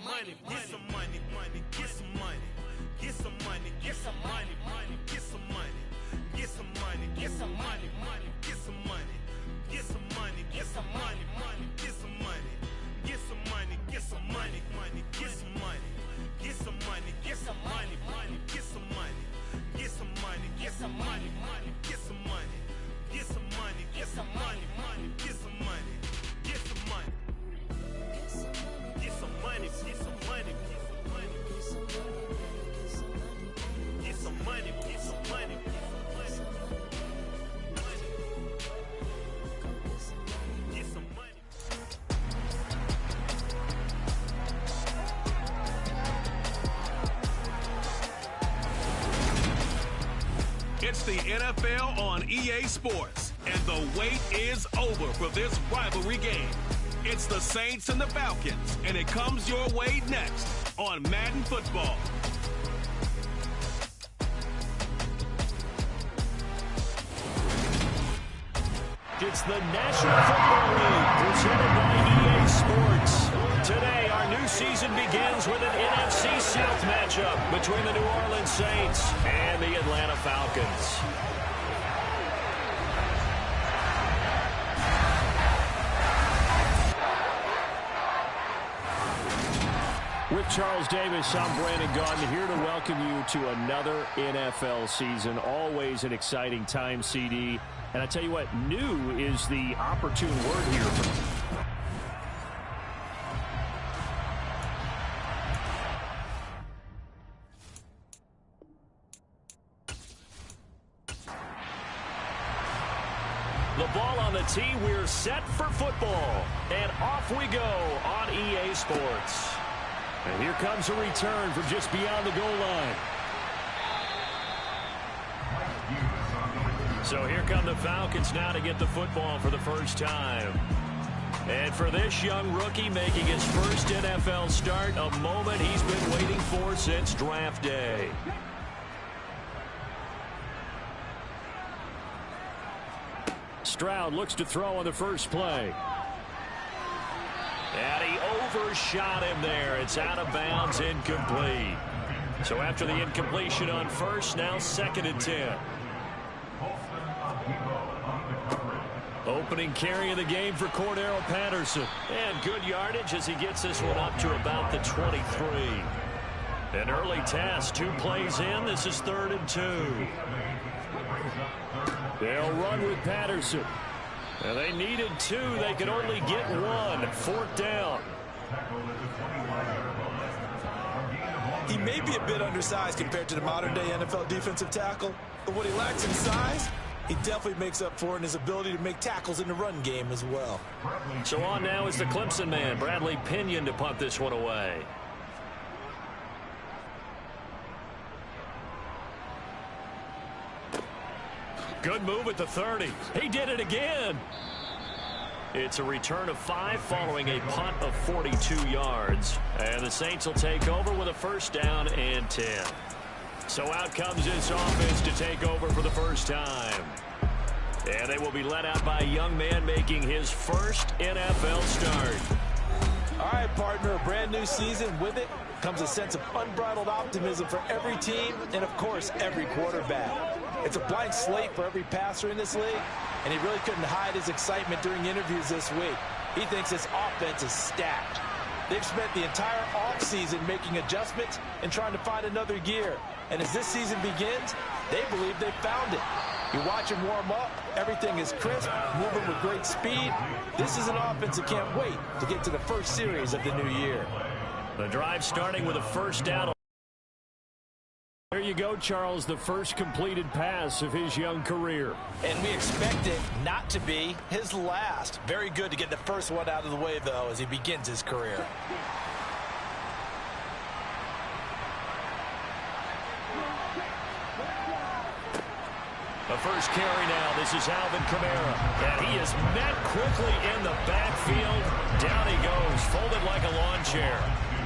money, get some money, money, get some money, get some money, get some money, money, get some money, get some money, get some money, money, get some money, get some money, get some money, money, get some money, get some money, get some money, money, get some money, get some money, get some money, money, get some money, get some money, get some money, money, get some money, get some money, get some money, money, get some money, get some money. Get some money, get some money, get some money, get some money, get some money, get some money. It's the NFL on EA Sports, and the wait is over for this rivalry game. It's the Saints and the Falcons, and it comes your way next on Madden Football. It's the National Football League presented by EA Sports. Today, our new season begins with an NFC South matchup between the New Orleans Saints and the Atlanta Falcons. With Charles Davis, I'm Brandon Gaudin, here to welcome you to another NFL season. Always an exciting time, CD. And I tell you what, new is the opportune word here. The ball on the tee, we're set for football. And off we go on EA Sports. And here comes a return from just beyond the goal line. So here come the Falcons now to get the football for the first time. And for this young rookie making his first NFL start, a moment he's been waiting for since draft day. Stroud looks to throw on the first play. And he overshot him there. It's out of bounds, incomplete. So after the incompletion on first, now 2nd and 10. Opening carry of the game for Cordero Patterson. And good yardage as he gets this one up to about the 23. An early test, 2 plays in. This is 3rd and 2. They'll run with Patterson. And they needed 2. They could only get 1. 4th down. He may be a bit undersized compared to the modern-day NFL defensive tackle, but what he lacks in size, he definitely makes up for in his ability to make tackles in the run game as well. So on now is the Clemson man, Bradley Pinion, to punt this one away. Good move at the 30. He did it again. It's a return of 5 following a punt of 42 yards. And the Saints will take over with a 1st down and 10. So out comes this offense to take over for the first time. And they will be led out by a young man making his first NFL start. All right, partner, a brand new season. With it comes a sense of unbridled optimism for every team and, of course, every quarterback. It's a blank slate for every passer in this league, and he really couldn't hide his excitement during interviews this week. He thinks his offense is stacked. They've spent the entire offseason making adjustments and trying to find another gear. And as this season begins, they believe they've found it. You watch him warm up, everything is crisp, moving with great speed. This is an offense that can't wait to get to the first series of the new year. The drive starting with a 1st down. There you go, Charles, the first completed pass of his young career. And we expect it not to be his last. Very good to get the first one out of the way, though, as he begins his career. The first carry now. This is Alvin Kamara. And he is met quickly in the backfield. Down he goes, folded like a lawn chair.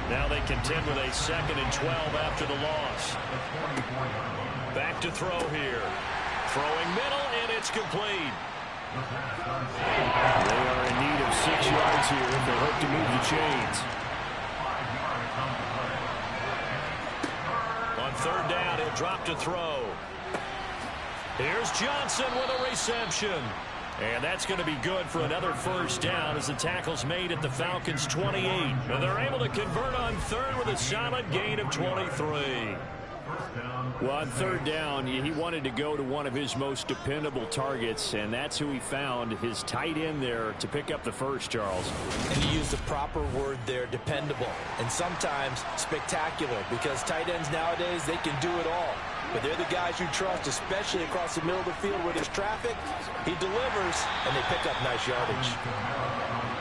Now they contend with a 2nd and 12 after the loss. Back to throw here. Throwing middle, and it's complete. They are in need of 6 yards here if they hope to move the chains. third down. He'll drop to throw. Here's Johnson with a reception. And that's going to be good for another first down as the tackle's made at the Falcons' 28. And they're able to convert on third with a solid gain of 23. Well, on third down, he wanted to go to one of his most dependable targets, and that's who he found, his tight end there, to pick up the first, Charles. And he used the proper word there, dependable, and sometimes spectacular, because tight ends nowadays, they can do it all. But they're the guys you trust, especially across the middle of the field where there's traffic. He delivers, and they pick up nice yardage.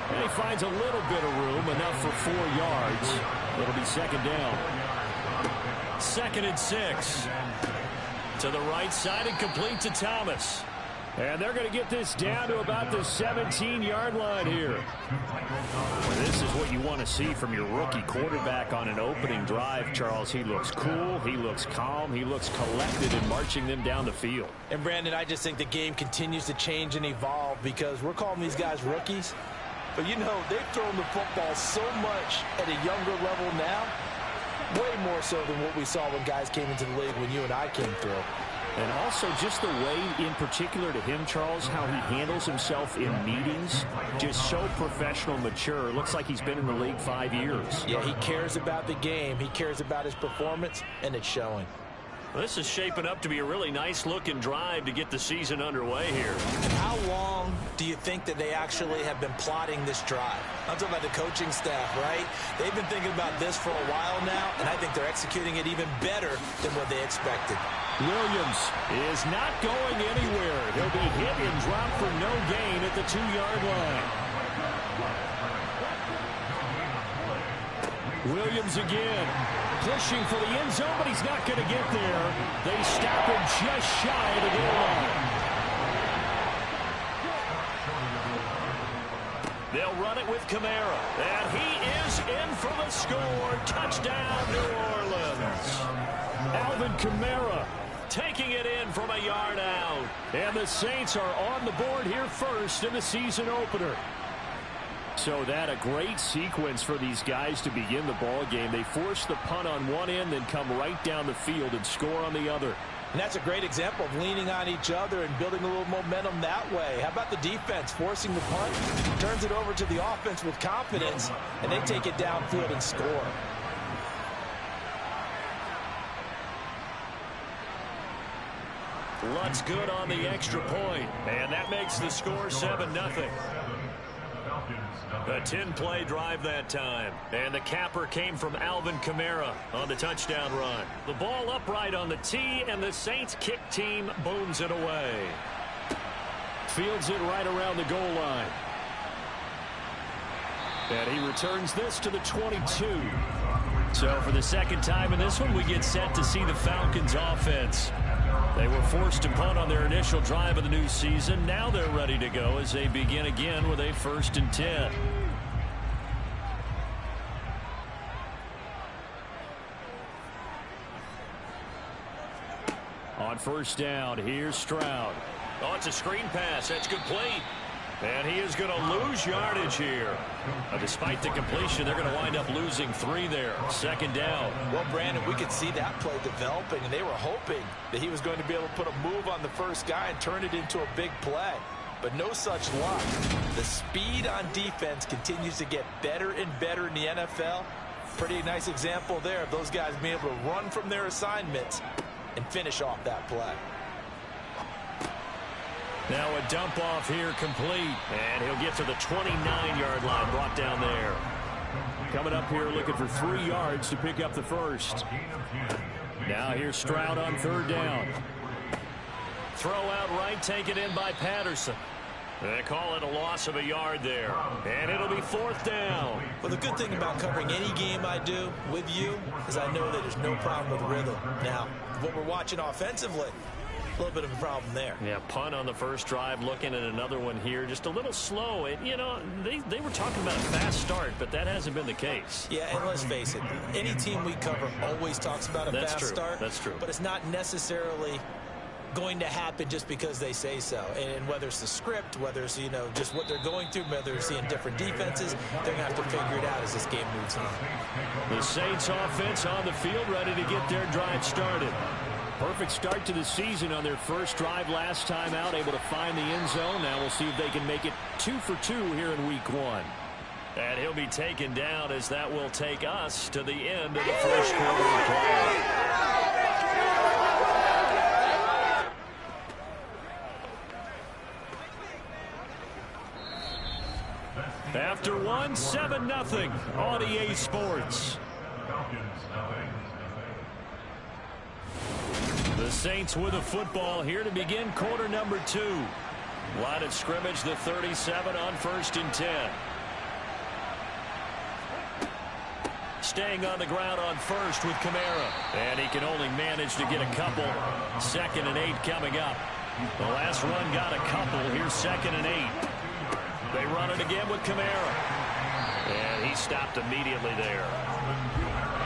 And he finds a little bit of room, enough for 4 yards. It'll be second down. 2nd and 6. To the right side and complete to Thomas. And they're going to get this down to about the 17-yard line here. Well, this is what you want to see from your rookie quarterback on an opening drive, Charles. He looks cool. He looks calm. He looks collected in marching them down the field. And, Brandon, I just think the game continues to change and evolve because we're calling these guys rookies. But, you know, they've thrown the football so much at a younger level now, way more so than what we saw when guys came into the league when you and I came through. And also just the way, in particular to him, Charles, how he handles himself in meetings, just so professional, mature. Looks like he's been in the league 5 years. Yeah, he cares about the game. He cares about his performance, and it's showing. Well, this is shaping up to be a really nice-looking drive to get the season underway here. How long do you think that they actually have been plotting this drive? I'm talking about the coaching staff, right? They've been thinking about this for a while now, and I think they're executing it even better than what they expected. Williams is not going anywhere. He'll be hit and dropped for no gain at the 2-yard line. Williams again, pushing for the end zone, but he's not going to get there. They stop him just shy of the goal line. They'll run it with Kamara, and he is in for the score. Touchdown, New Orleans. Alvin Kamara taking it in from a yard out. And the Saints are on the board here first in the season opener. So that a great sequence for these guys to begin the ball game. They force the punt on one end, then come right down the field and score on the other. And that's a great example of leaning on each other and building a little momentum that way. How about the defense forcing the punt? Turns it over to the offense with confidence, and they take it downfield and score. Lutt's good on the extra point, and that makes the score 7-0. A 10-play drive that time. And the capper came from Alvin Kamara on the touchdown run. The ball upright on the tee, and the Saints kick team booms it away. Fields it right around the goal line. And he returns this to the 22. So for the second time in this one, we get set to see the Falcons offense. They were forced to punt on their initial drive of the new season. Now they're ready to go as they begin again with a 1st and 10. On first down, here's Stroud. Oh, it's a screen pass. That's complete. And he is going to lose yardage here. Despite the completion, they're going to wind up losing 3 there. Second down. Well, Brandon, we could see that play developing, and they were hoping that he was going to be able to put a move on the first guy and turn it into a big play. But no such luck. The speed on defense continues to get better and better in the NFL. Pretty nice example there of those guys being able to run from their assignments and finish off that play. Now a dump off here complete, and he'll get to the 29-yard line, brought down there. Coming up here looking for 3 yards to pick up the first. Now here's Stroud on third down. Throw out right, taken in by Patterson. They call it a loss of a yard there, and it'll be 4th down. Well, the good thing about covering any game I do with you is I know that there's no problem with rhythm. Now, what we're watching offensively, a little bit of a problem there. Yeah, punt on the first drive, looking at another one here. Just a little slow. You know, they were talking about a fast start, but that hasn't been the case. Yeah, and let's face it, any team we cover always talks about a fast start. That's true. But it's not necessarily going to happen just because they say so. And whether it's the script, whether it's, just what they're going through, whether they're seeing different defenses, they're going to have to figure it out as this game moves on. The Saints offense on the field ready to get their drive started. Perfect start to the season on their first drive last time out, able to find the end zone. Now we'll see if they can make it 2 for 2 here in week 1. And he'll be taken down as that will take us to the end of the first quarter of play. After 1, 7-0 on EA Sports. The Saints with the football here to begin quarter number 2. Line of scrimmage, the 37 on 1st and 10. Staying on the ground on 1st with Kamara. And he can only manage to get a couple. 2nd and 8 coming up. The last run got a couple. Here's 2nd and 8. They run it again with Kamara. And he stopped immediately there.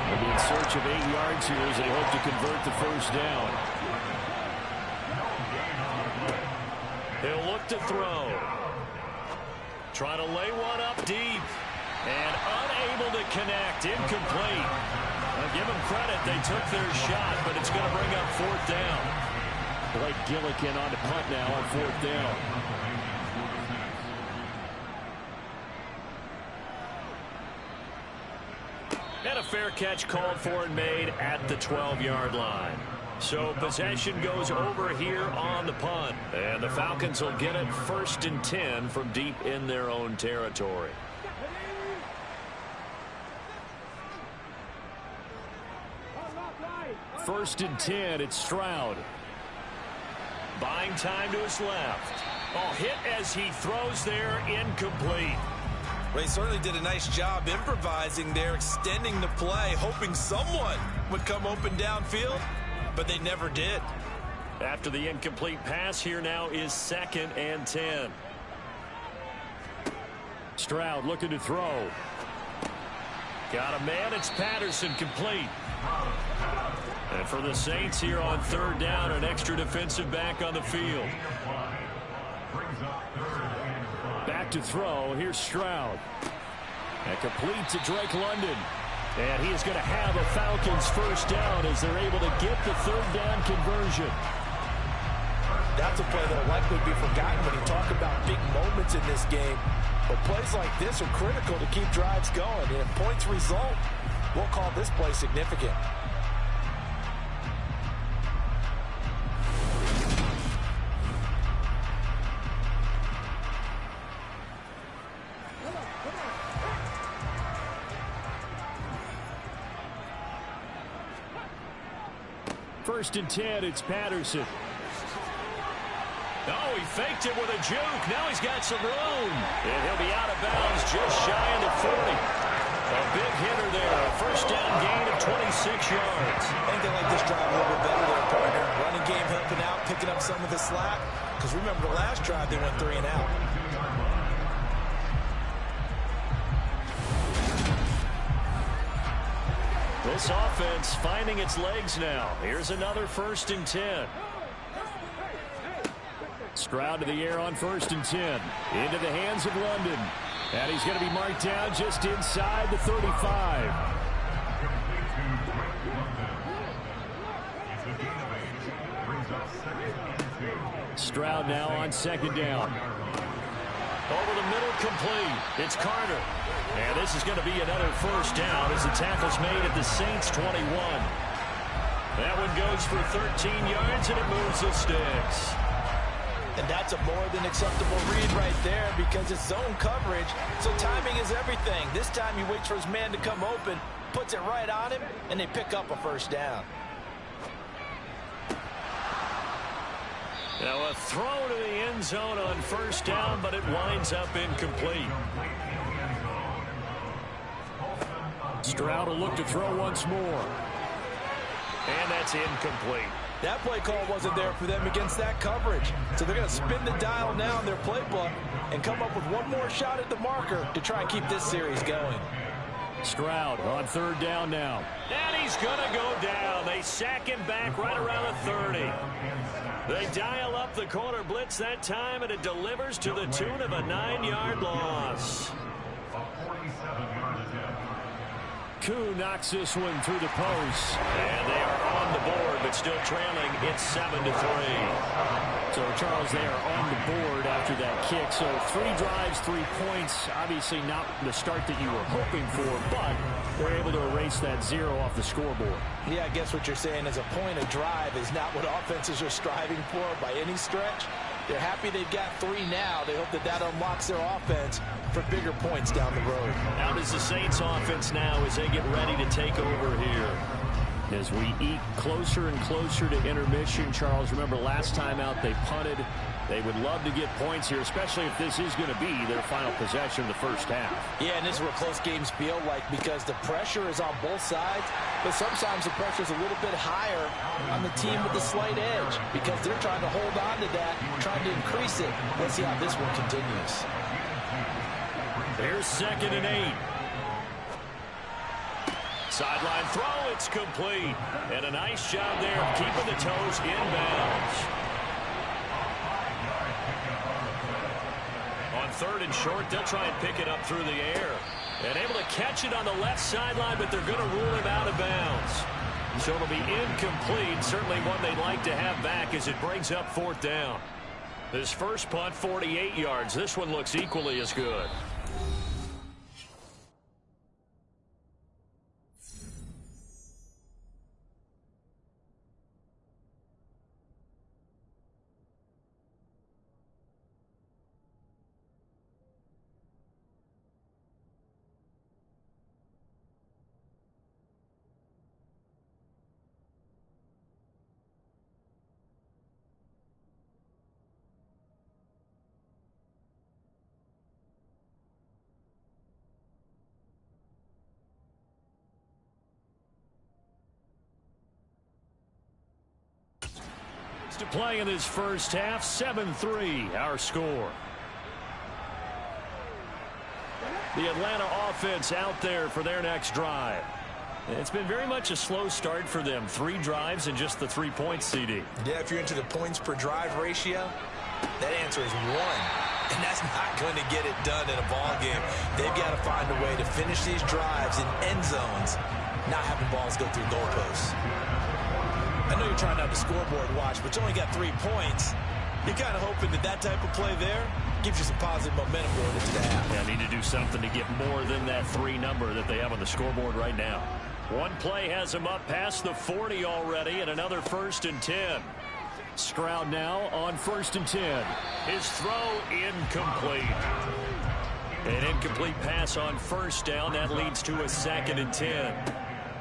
They'll be in search of 8 yards here as they hope to convert the first down. He'll look to throw. Trying to lay one up deep. And unable to connect. Incomplete. Now give them credit. They took their shot, but it's going to bring up 4th down. Blake Gillikin on the punt now on 4th down. And a fair catch called for and made at the 12-yard line. So possession goes over here on the punt. And the Falcons will get it 1st and 10 from deep in their own territory. First and 10, it's Stroud. Buying time to his left. Oh, hit as he throws there, incomplete. Well, he certainly did a nice job improvising there, extending the play, hoping someone would come open downfield, but they never did. After the incomplete pass, here now is 2nd and 10. Stroud looking to throw. Got a man, it's Patterson, complete. And for the Saints here on 3rd down, an extra defensive back on the field. Back to throw. Here's Stroud. And complete to Drake London. And he is going to have a Falcons first down as they're able to get the 3rd down conversion. That's a play that will likely be forgotten when you talk about big moments in this game. But plays like this are critical to keep drives going. And if points result, we'll call this play significant. First and 10, it's Patterson. Oh, he faked it with a juke. Now he's got some room. And he'll be out of bounds just shy of the 40. A big hitter there. A first down gain of 26 yards. I think they like this drive a little bit better there, partner. Running game helping out, picking up some of the slack. Because remember the last drive, they went 3 and out. This offense finding its legs now. Here's another 1st and 10. Stroud to the air on 1st and 10. Into the hands of London. And he's going to be marked down just inside the 35. Stroud now on 2nd down. Over the middle, complete. It's Carter. And this is going to be another first down as the tackle's made at the Saints 21. That one goes for 13 yards, and it moves the sticks. And that's a more than acceptable read right there because it's zone coverage, so timing is everything. This time he waits for his man to come open, puts it right on him, and they pick up a first down. Now a throw to the end zone on 1st down, but it winds up incomplete. Stroud will look to throw once more. And that's incomplete. That play call wasn't there for them against that coverage. So they're going to spin the dial now in their playbook and come up with one more shot at the marker to try and keep this series going. Stroud on third down now. And he's going to go down. They sack him back right around the 30. They dial up the corner blitz that time, and it delivers to the tune of a 9-yard loss. Koo knocks this one through the post. And they are on the board, but still trailing. It's 7-3. So, Charles, they are on the board after that kick. So 3 drives, 3 points. Obviously not the start that you were hoping for, but they're able to erase that 0 off the scoreboard. Yeah, I guess what you're saying is a point of drive is not what offenses are striving for by any stretch. They're happy they've got 3 now. They hope that that unlocks their offense for bigger points down the road. How does the Saints offense now as they get ready to take over here? As we eat closer and closer to intermission, Charles, remember last time out they punted. They would love to get points here, especially if this is going to be their final possession of the first half. Yeah, and this is what close games feel like because the pressure is on both sides, but sometimes the pressure is a little bit higher on the team with the slight edge because they're trying to hold on to that, trying to increase it. Let's see how this one continues. Here's 2nd and 8. Sideline throw, it's complete. And a nice job there of keeping the toes inbounds. On 3rd and short, they'll try and pick it up through the air. And able to catch it on the left sideline, but they're going to rule him out of bounds. So it'll be incomplete. Certainly one they'd like to have back as it brings up 4th down. This first punt, 48 yards. This one looks equally as good. To play in this first half, 7-3 our score. The Atlanta offense out there for their next drive. It's been very much a slow start for them. 3 drives and just the 3 points, CD. Yeah, if you're into the points per drive ratio, that answer is 1. And that's not going to get it done in a ball game. They've got to find a way to finish these drives in end zones, not having balls go through goalposts. I know you're trying not to scoreboard watch, but you only got 3 points. You're kind of hoping that that type of play there gives you some positive momentum going into the half. Yeah, need to do something to get more than that 3 number that they have on the scoreboard right now. One play has them up past the 40 already, and another 1st and 10. Stroud now on 1st and 10. His throw incomplete. An incomplete pass on 1st down. That leads to a 2nd and 10.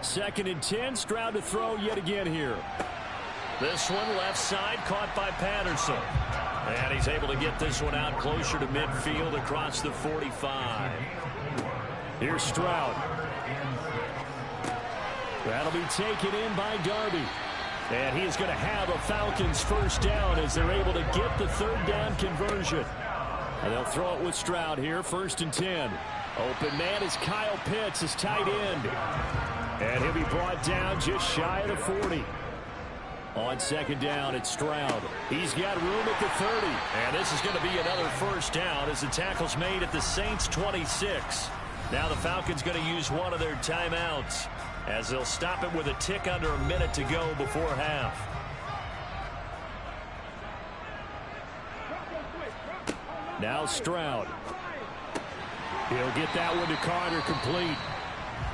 2nd and 10. Stroud to throw yet again here. This one left side caught by Patterson. And he's able to get this one out closer to midfield across the 45. Here's Stroud. That'll be taken in by Darby. And he is going to have a Falcons 1st down as they're able to get the 3rd down conversion. And they'll throw it with Stroud here, 1st and 10. Open man is Kyle Pitts, his tight end. And he'll be brought down just shy of the 40. On 2nd down, it's Stroud. He's got room at the 30. And this is going to be another 1st down as the tackle's made at the Saints 26. Now the Falcons going to use one of their timeouts as they'll stop it with a tick under a minute to go before half. Now Stroud. He'll get that one to Carter complete.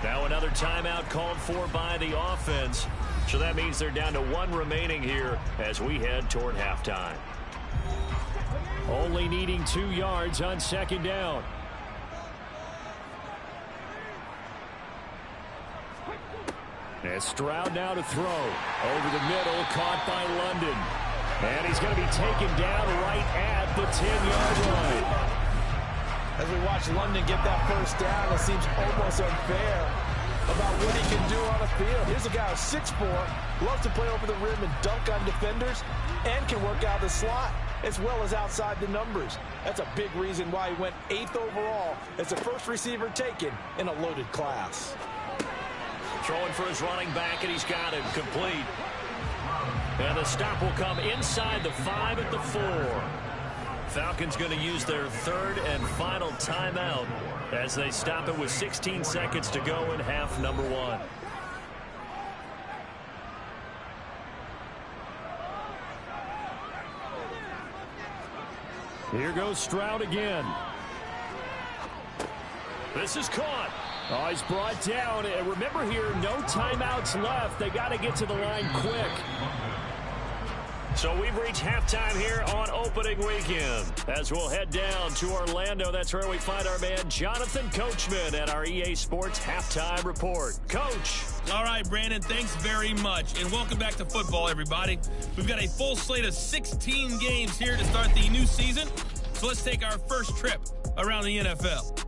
Now another timeout called for by the offense. So that means they're down to 1 remaining here as we head toward halftime. Only needing 2 yards on 2nd down. And Stroud now to throw. Over the middle, caught by London. And he's going to be taken down right at the 10-yard line. As we watch London get that 1st down, it seems almost unfair about what he can do on the field. Here's a guy who's 6'4", loves to play over the rim and dunk on defenders, and can work out the slot. as well as outside the numbers. That's a big reason why he went 8th overall as the first receiver taken in a loaded class. Throwing for his running back, and he's got it complete. And the stop will come inside the 5 at the 4. Falcons going to use their third and final timeout as they stop it with 16 seconds to go in half number 1. Here goes Stroud again. This is caught. Oh, he's brought down. And remember here, no timeouts left. They got to get to the line quick. So we've reached halftime here on opening weekend. As we'll head down to Orlando, that's where we find our man Jonathan Coachman at our EA Sports Halftime Report. Coach. All right, Brandon, thanks very much. And welcome back to football, everybody. We've got a full slate of 16 games here to start the new season. So let's take our first trip around the NFL.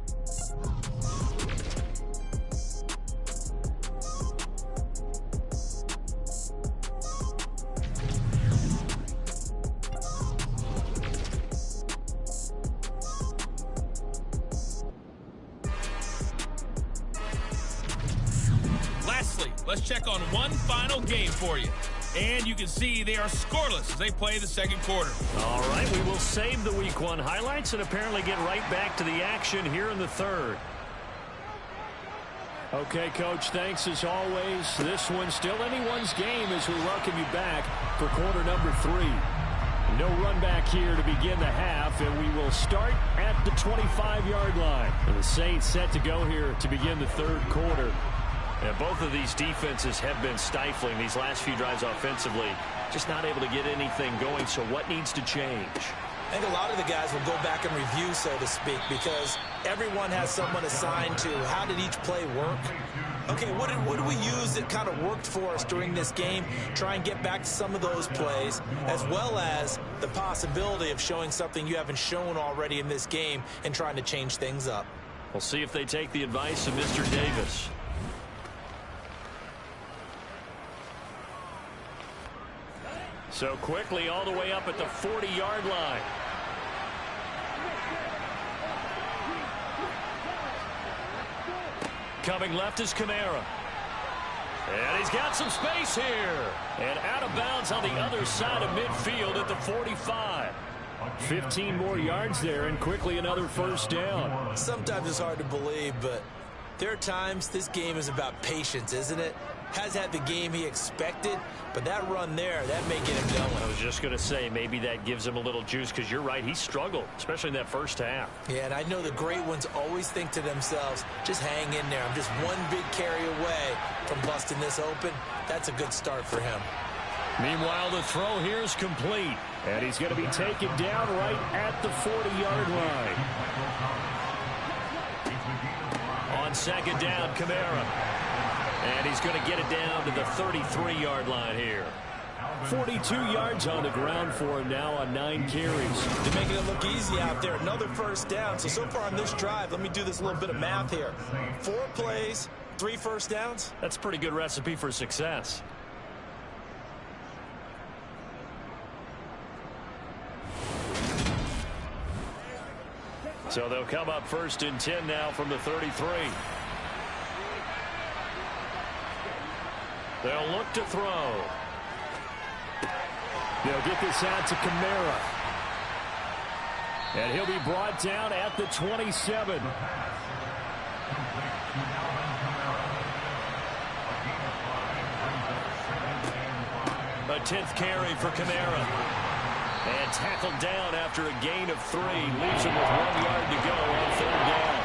Let's check on one final game for you. And you can see they are scoreless as they play the second quarter. All right, we will save the Week 1 highlights and apparently get right back to the action here in the third. Okay, Coach, thanks as always. This one's still anyone's game as we welcome you back for quarter number 3. No run back here to begin the half, and we will start at the 25-yard line. And the Saints set to go here to begin the third quarter. And both of these defenses have been stifling these last few drives offensively. Just not able to get anything going, so what needs to change? I think a lot of the guys will go back and review, so to speak, because everyone has someone assigned to how did each play work. Okay, what did we use that kind of worked for us during this game? Try and get back to some of those plays, as well as the possibility of showing something you haven't shown already in this game and trying to change things up. We'll see if they take the advice of Mr. Davis. So quickly all the way up at the 40-yard line. Coming left is Kamara. And he's got some space here. And out of bounds on the other side of midfield at the 45. 15 more yards there, and quickly another first down. Sometimes it's hard to believe, but there are times this game is about patience, isn't it? Has had the game he expected, but that run there, that may get him going. I was just going to say, maybe that gives him a little juice, because you're right, he struggled, especially in that first half. Yeah, and I know the great ones always think to themselves, just hang in there. I'm just one big carry away from busting this open. That's a good start for him. Meanwhile, the throw here is complete, and he's going to be taken down right at the 40-yard line. On second down, Kamara. And he's going to get it down to the 33-yard line here. 42 yards on the ground for him now on 9 carries. They're making it look easy out there. Another first down. So far on this drive, let me do this little bit of math here. 4 plays, 3 first downs. That's a pretty good recipe for success. So they'll come up first and 10 now from the 33. They'll look to throw. They'll get this out to Kamara. And he'll be brought down at the 27. A 10th carry for Kamara. And tackled down after a gain of 3. Leaves him with 1 yard to go on third down.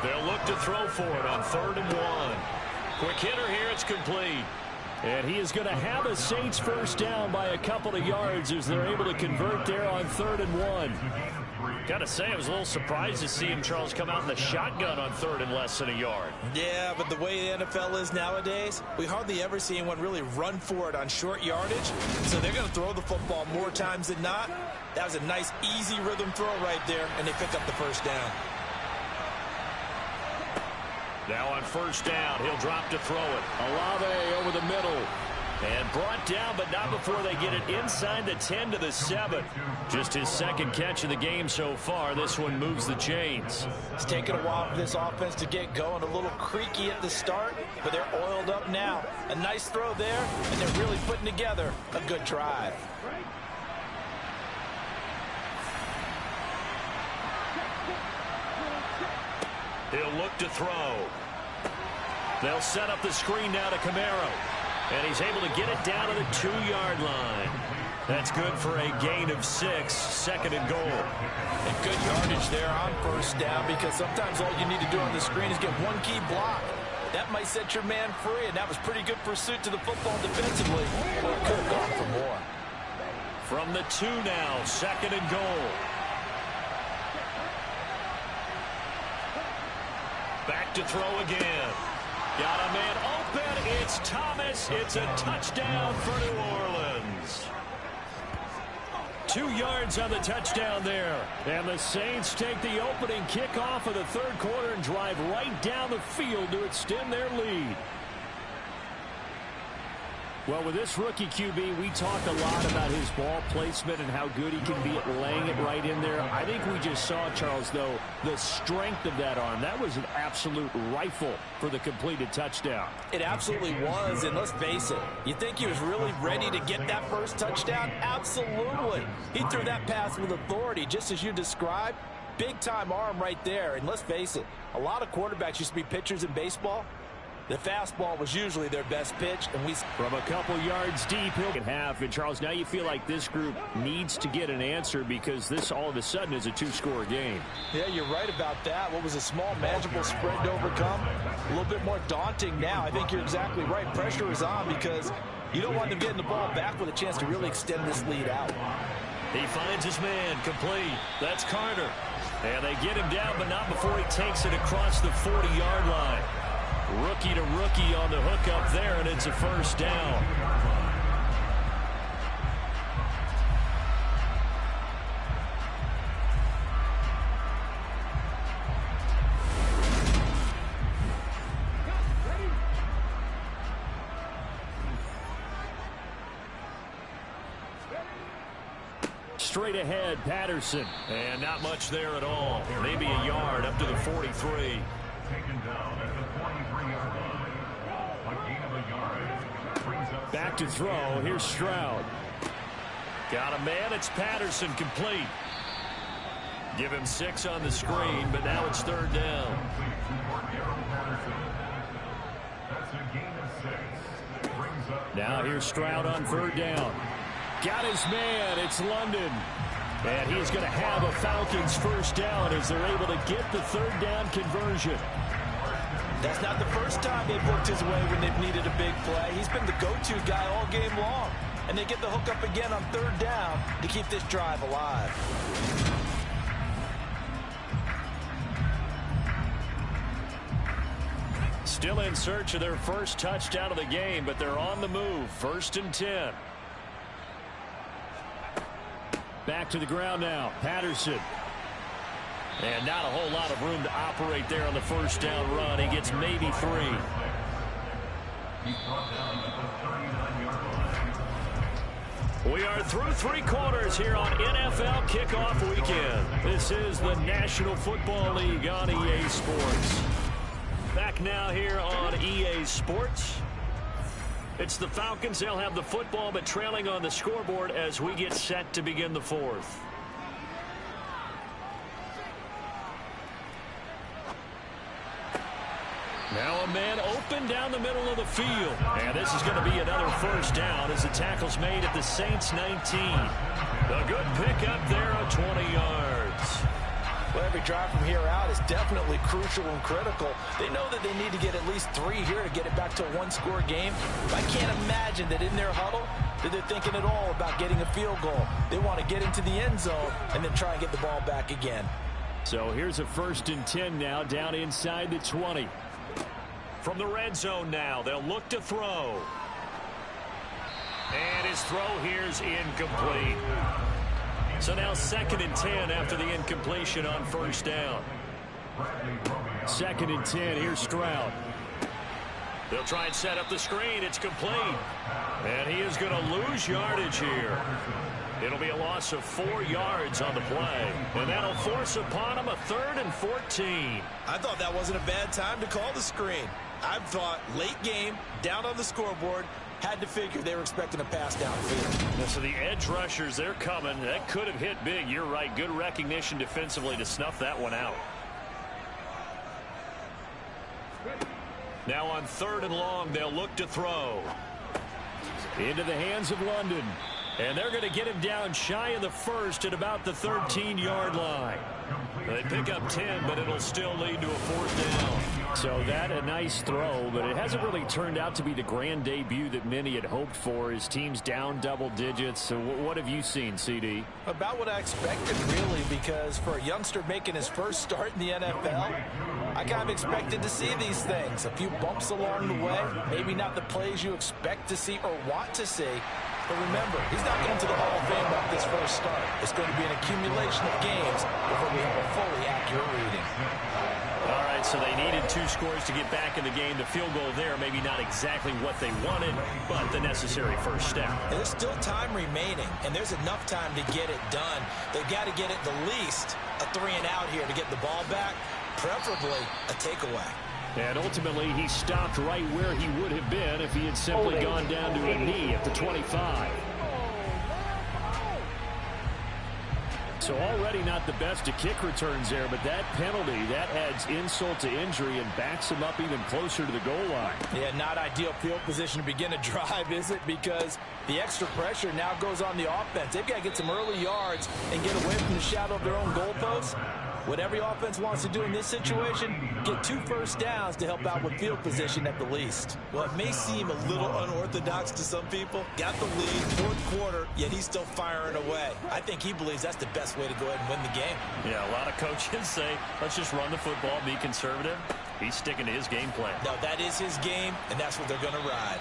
They'll look to throw for it on 3rd and 1. Quick hitter here. It's complete. And he is going to have a Saints first down by a couple of yards as they're able to convert there on 3rd and 1. Got to say, I was a little surprised to see him, Charles, come out in the shotgun on 3rd and less than a yard. Yeah, but the way the NFL is nowadays, we hardly ever see anyone really run for it on short yardage. So they're going to throw the football more times than not. That was a nice, easy rhythm throw right there, and they pick up the first down. Now on first down, he'll drop to throw it. Olave over the middle. And brought down, but not before they get it inside the 10 to the 7. Just his second catch of the game so far. This one moves the chains. It's taken a while for this offense to get going. A little creaky at the start, but they're oiled up now. A nice throw there, and they're really putting together a good drive. He'll look to throw. They'll set up the screen now to Camaro. And he's able to get it down to the 2-yard line. That's good for a gain of 6, second and goal. And good yardage there on first down, because sometimes all you need to do on the screen is get one key block. That might set your man free, and that was pretty good pursuit to the football defensively. But it could have gone for more. From the 2 now, second and goal. Back to throw again. Got a man open. It's Thomas. It's a touchdown for New Orleans. 2 yards on the touchdown there. And the Saints take the opening kickoff of the third quarter and drive right down the field to extend their lead. Well, with this rookie QB, we talked a lot about his ball placement and how good he can be at laying it right in there. I think we just saw, Charles, though, the strength of that arm. That was an absolute rifle for the completed touchdown. It absolutely was, and let's face it, you think he was really ready to get that first touchdown? Absolutely. He threw that pass with authority, just as you described. Big-time arm right there, and let's face it, a lot of quarterbacks used to be pitchers in baseball. The fastball was usually their best pitch, and we from a couple yards deep, he'll get half. And Charles, now you feel like this group needs to get an answer, because this all of a sudden is a 2-score game. Yeah, you're right about that. What was a small, manageable spread to overcome, a little bit more daunting now. I think you're exactly right. Pressure is on, because you don't want them getting the ball back with a chance to really extend this lead out. He finds his man, complete. That's Carter. And they get him down, but not before he takes it across the 40-yard line. Rookie to rookie on the hook up there, and it's a first down. Straight ahead, Patterson. And not much there at all. Maybe a yard up to the 43. Taken down at the 43-yard line. A gain of a yard. Brings up back to throw. Here's Stroud. Got a man. It's Patterson, complete. Give him 6 on the screen, but now it's third down. That's a gain of 6. Brings up now here's Stroud on third down. Got his man. It's London. And he's going to have a Falcons first down as they're able to get the third down conversion. That's not the first time they've looked his way when they've needed a big play. He's been the go-to guy all game long. And they get the hook up again on third down to keep this drive alive. Still in search of their first touchdown of the game, but they're on the move. 1st and 10. Back to the ground now. Patterson. And not a whole lot of room to operate there on the first down run. He gets maybe 3. We are through 3 quarters here on NFL Kickoff Weekend. This is the National Football League on EA Sports. Back now here on EA Sports. It's the Falcons. They'll have the football, but trailing on the scoreboard as we get set to begin the 4th. Now a man open down the middle of the field. And this is going to be another first down as the tackle's made at the Saints 19. A good pickup there of 20 yards. Well, every drive from here out is definitely crucial and critical. They know that they need to get at least 3 here to get it back to a 1-score game. I can't imagine that in their huddle that they're thinking at all about getting a field goal. They want to get into the end zone and then try and get the ball back again. So here's a 1st and 10 now down inside the 20. From the red zone now, they'll look to throw. And his throw here's incomplete. So now 2nd and 10 after the incompletion on first down. Second and 10. Here's Stroud. They'll try and set up the screen. It's complete. And he is going to lose yardage here. It'll be a loss of 4 yards on the play. And that'll force upon him a 3rd and 14. I thought that wasn't a bad time to call the screen. I thought late game, down on the scoreboard, had to figure they were expecting a pass downfield. Yeah, so the edge rushers, they're coming. That could have hit big. You're right. Good recognition defensively to snuff that one out. Now on 3rd and long, they'll look to throw. Into the hands of London. And they're going to get him down shy of the first at about the 13-yard line. They pick up 10, but it'll still lead to a 4th down. So that a nice throw, but it hasn't really turned out to be the grand debut that many had hoped for. His team's down double digits. So what have you seen, CD? About what I expected, really, because for a youngster making his first start in the NFL, I kind of expected to see these things. A few bumps along the way, maybe not the plays you expect to see or want to see. But remember, he's not going to the Hall of Fame off this first start. It's going to be an accumulation of games before we have a fully accurate reading. All right, so they needed 2 scores to get back in the game. The field goal there, maybe not exactly what they wanted, but the necessary first step. And there's still time remaining, and there's enough time to get it done. They've got to get at the least a 3-and-out here to get the ball back, preferably a takeaway. And ultimately, he stopped right where he would have been if he had simply gone down to a knee at the 25. So already not the best of kick returns there, but that penalty, that adds insult to injury and backs him up even closer to the goal line. Yeah, not ideal field position to begin a drive, is it? Because the extra pressure now goes on the offense. They've got to get some early yards and get away from the shadow of their own goalposts. What every offense wants to do in this situation, get 2 first downs to help out with field position at the least. Well, it may seem a little unorthodox to some people. Got the lead, 4th quarter, yet he's still firing away. I think he believes that's the best way to go ahead and win the game. Yeah, a lot of coaches say, let's just run the football, be conservative. He's sticking to his game plan. No, that is his game, and that's what they're going to ride.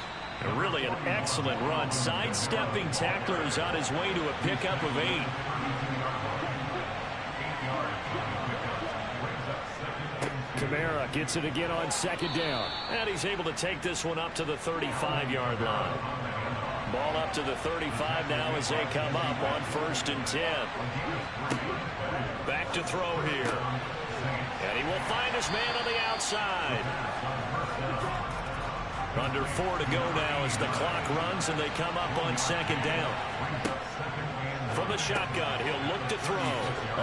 Really an excellent run. Sidestepping tacklers on his way to a pickup of 8. Kamara gets it again on 2nd down. And he's able to take this one up to the 35-yard line. Ball up to the 35 now as they come up on 1st and 10. Back to throw here. And he will find his man on the outside. Under 4 to go now as the clock runs and they come up on 2nd down. From the shotgun, he'll look to throw.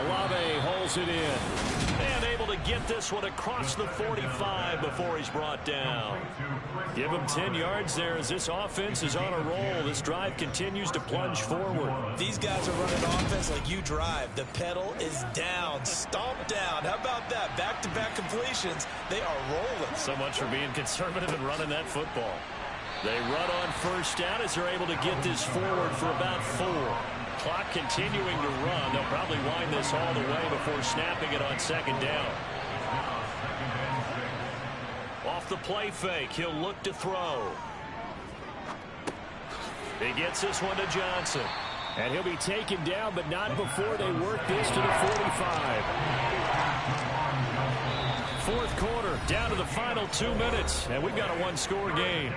Olave holds it in. And able to get this one across the 45 before he's brought down. Give him 10 yards there as this offense is on a roll. This drive continues to plunge forward. These guys are running offense like you drive. The pedal is down, stomped down. How about that? Back-to-back completions. They are rolling. So much for being conservative and running that football. They run on 1st down as they're able to get this forward for about 4. Clock continuing to run. They'll probably wind this all the way before snapping it on 2nd down. Off the play fake, he'll look to throw. He gets this one to Johnson. And he'll be taken down, but not before they work this to the 45. 4th quarter, down to the final 2 minutes, and we've got a 1-score game.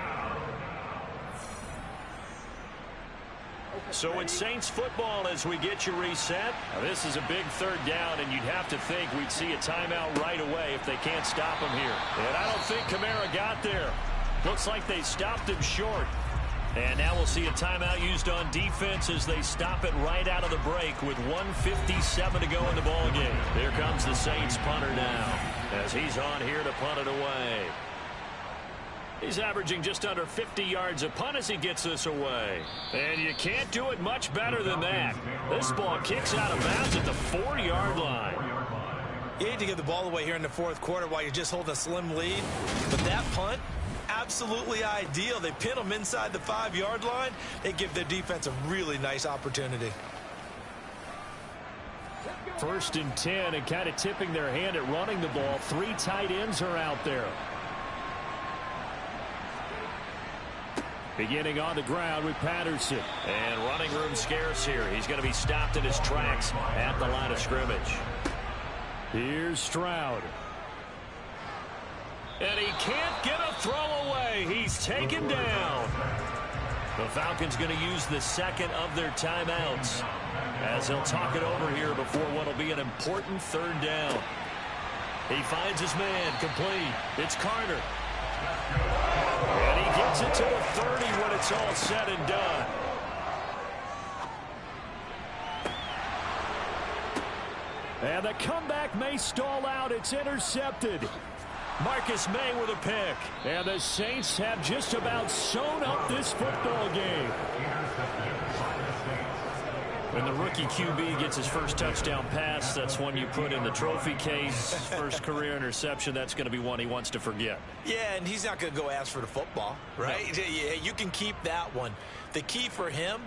So it's Saints football as we get you reset. Now this is a big 3rd down, and you'd have to think we'd see a timeout right away if they can't stop him here. And I don't think Kamara got there. Looks like they stopped him short. And now we'll see a timeout used on defense as they stop it right out of the break with 1:57 to go in the ballgame. Here comes the Saints punter now as he's on here to punt it away. He's averaging just under 50 yards a punt as he gets this away. And you can't do it much better than that. This ball kicks out of bounds at the 4-yard line. You hate to give the ball away here in the 4th quarter while you're just holding a slim lead. But that punt, absolutely ideal. They pin them inside the 5-yard line. They give their defense a really nice opportunity. 1st and 10, and kind of tipping their hand at running the ball. 3 tight ends are out there. Beginning on the ground with Patterson. And running room scarce here. He's going to be stopped in his tracks at the line of scrimmage. Here's Stroud. And he can't get a throw away. He's taken down. The Falcons going to use the second of their timeouts as he'll talk it over here before what will be an important third down. He finds his man, complete. It's Carter. And he gets it to the 30 when it's all said and done. And the comeback may stall out. It's intercepted. Marcus May with a pick. And the Saints have just about sewn up this football game. When the rookie QB gets his first touchdown pass, that's one you put in the trophy case. First career interception, that's going to be one he wants to forget. Yeah, and he's not going to go ask for the football, right? No. Yeah, you can keep that one. The key for him,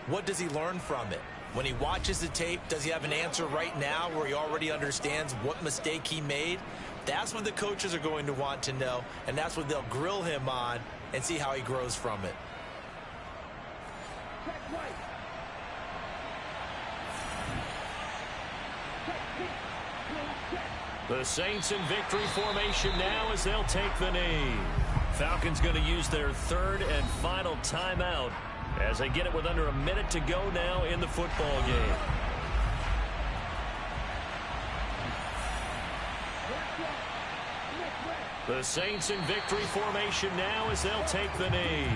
what does he learn from it? When he watches the tape, does he have an answer right now where he already understands what mistake he made? That's what the coaches are going to want to know, and that's what they'll grill him on and see how he grows from it. The Saints in victory formation now as they'll take the knee. Falcons going to use their third and final timeout as they get it with under a minute to go now in the football game. The Saints in victory formation now as they'll take the knee.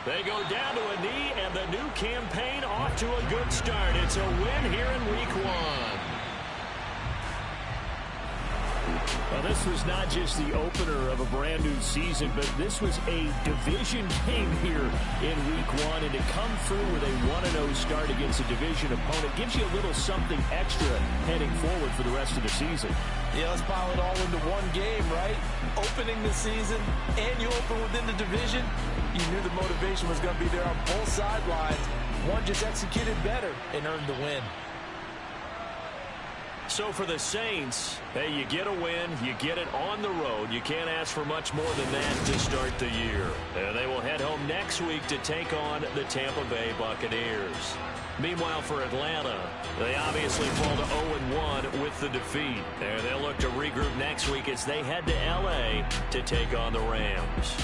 They go down to a knee, and the new campaign off to a good start. It's a win here in Week 1. Well, this was not just the opener of a brand new season, but this was a division game here in Week 1. And to come through with a 1-0 start against a division opponent gives you a little something extra heading forward for the rest of the season. Yeah, let's pile it all into one game, right? Opening the season, and you open within the division. You knew the motivation was going to be there on both sidelines. One just executed better and earned the win. So for the Saints, hey, you get a win, you get it on the road. You can't ask for much more than that to start the year. And they will head home next week to take on the Tampa Bay Buccaneers. Meanwhile, for Atlanta, they obviously fall to 0-1 with the defeat. And they'll look to regroup next week as they head to L.A. to take on the Rams.